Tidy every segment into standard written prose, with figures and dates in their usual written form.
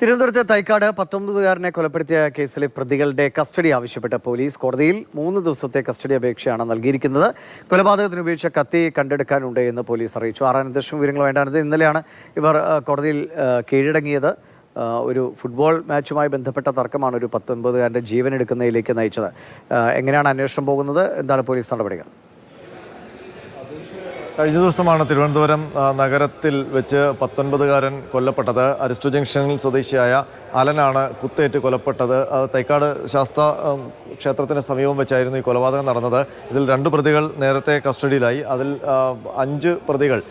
തിരുവനന്തപുരത്തെ തൈക്കാട് 19-കാരനെ കൊലപ്പെടുത്തിയ കേസിലെ പ്രതികളുടെ കസ്റ്റഡി ആവശ്യപ്പെട്ട പോലീസ് കോടതിയിൽ 3 ദിവസത്തെ കസ്റ്റഡി അപേക്ഷയാണ് നൽകിയിരിക്കുന്നത്. കൊലപാതകത്തിന് ഉപയോഗിച്ച കത്തി കണ്ടെടുക്കാനുണ്ട് എന്ന് പോലീസ് അറിയിച്ചു. ആറാനന്ദർഷം വിവരങ്ങൾ വേണ്ടായിരുന്നത്. ഇന്നലെയാണ് ഇവർ കോടതിയിൽ കീഴടങ്ങിയത്. ഒരു ഫുട്ബോൾ മാച്ചുമായി ബന്ധപ്പെട്ട തർക്കമാണ് ഒരു 19-കാരൻ്റെ ജീവൻ എടുക്കുന്നതിലേക്ക് നയിച്ചത്. എങ്ങനെയാണ് അന്വേഷണം പോകുന്നത്? എന്താണ് പോലീസ് നടപടികൾ? കഴിഞ്ഞ ദിവസമാണ് തിരുവനന്തപുരം നഗരത്തിൽ വെച്ച് 19-കാരൻ കൊല്ലപ്പെട്ടത്. അരിസ്റ്റോ ജംഗ്ഷനിൽ സ്വദേശിയായ അലനാണ് കുത്തേറ്റ് കൊലപ്പെട്ടത്. തൈക്കാട് ശാസ്ത ക്ഷേത്രത്തിന് സമീപം വെച്ചായിരുന്നു ഈ കൊലപാതകം നടന്നത്. ഇതിൽ 2 പ്രതികൾ നേരത്തെ കസ്റ്റഡിയിലായി. അതിൽ 5 പ്രതികൾ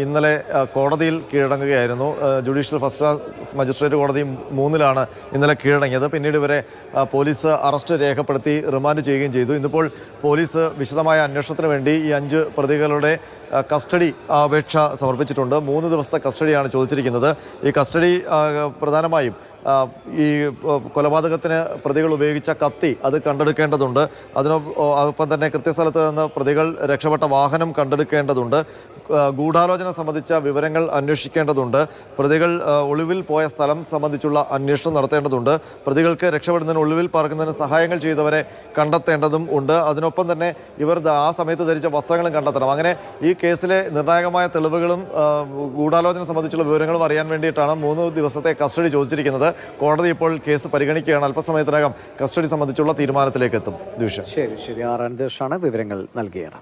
ഇന്നലെ കോടതിയിൽ കീഴടങ്ങുകയായിരുന്നു. ജുഡീഷ്യൽ ഫസ്റ്റ് ക്ലാസ് മജിസ്ട്രേറ്റ് കോടതി 3-ലാണ് ഇന്നലെ കീഴടങ്ങിയത്. പിന്നീട് ഇവരെ പോലീസ് അറസ്റ്റ് രേഖപ്പെടുത്തി റിമാൻഡ് ചെയ്യുകയും ചെയ്തു. ഇന്നിപ്പോൾ പോലീസ് വിശദമായ അന്വേഷണത്തിന് വേണ്ടി ഈ 5 പ്രതികളുടെ കസ്റ്റഡി അപേക്ഷ സമർപ്പിച്ചിട്ടുണ്ട്. 3 ദിവസത്തെ കസ്റ്റഡിയാണ് ചോദിച്ചിരിക്കുന്നത്. ഈ കസ്റ്റഡി പ്രധാനമായും ഈ കൊലപാതകത്തിന് പ്രതികൾ ഉപയോഗിച്ച കത്തി അത് കണ്ടെടുക്കേണ്ടതുണ്ട്. അതിനൊപ്പം തന്നെ കൃത്യസ്ഥലത്ത് നിന്ന് പ്രതികൾ രക്ഷപ്പെട്ട വാഹനം കണ്ടെടുക്കേണ്ടതുണ്ട്. ഗൂഢാലോചന സംബന്ധിച്ച വിവരങ്ങൾ അന്വേഷിക്കേണ്ടതുണ്ട്. പ്രതികൾ ഒളിവിൽ പോയ സ്ഥലം സംബന്ധിച്ചുള്ള അന്വേഷണം നടത്തേണ്ടതുണ്ട്. പ്രതികൾക്ക് രക്ഷപ്പെടുന്നതിന് ഒളിവിൽ പാർക്കുന്നതിന് സഹായങ്ങൾ ചെയ്തവരെ കണ്ടെത്തേണ്ടതും ഉണ്ട്. അതിനൊപ്പം തന്നെ ഇവർ ആ സമയത്ത് ധരിച്ച വസ്ത്രങ്ങളും കണ്ടെത്തണം. അങ്ങനെ ഈ കേസിലെ നിർണായകമായ തെളിവുകളും ഗൂഢാലോചന സംബന്ധിച്ചുള്ള വിവരങ്ങളും അറിയാൻ വേണ്ടിയിട്ടാണ് 3 ദിവസത്തെ കസ്റ്റഡി ചോദിച്ചിരിക്കുന്നത്. കോടതി ഇപ്പോൾ കേസ് പരിഗണിക്കുകയാണ്. അല്പസമയത്തിനകം കസ്റ്റഡി സംബന്ധിച്ചുള്ള തീരുമാനത്തിലേക്ക് എത്തും. ശരി. ആറാനന്ദർഷാണ് വിവരങ്ങൾ നൽകിയത്.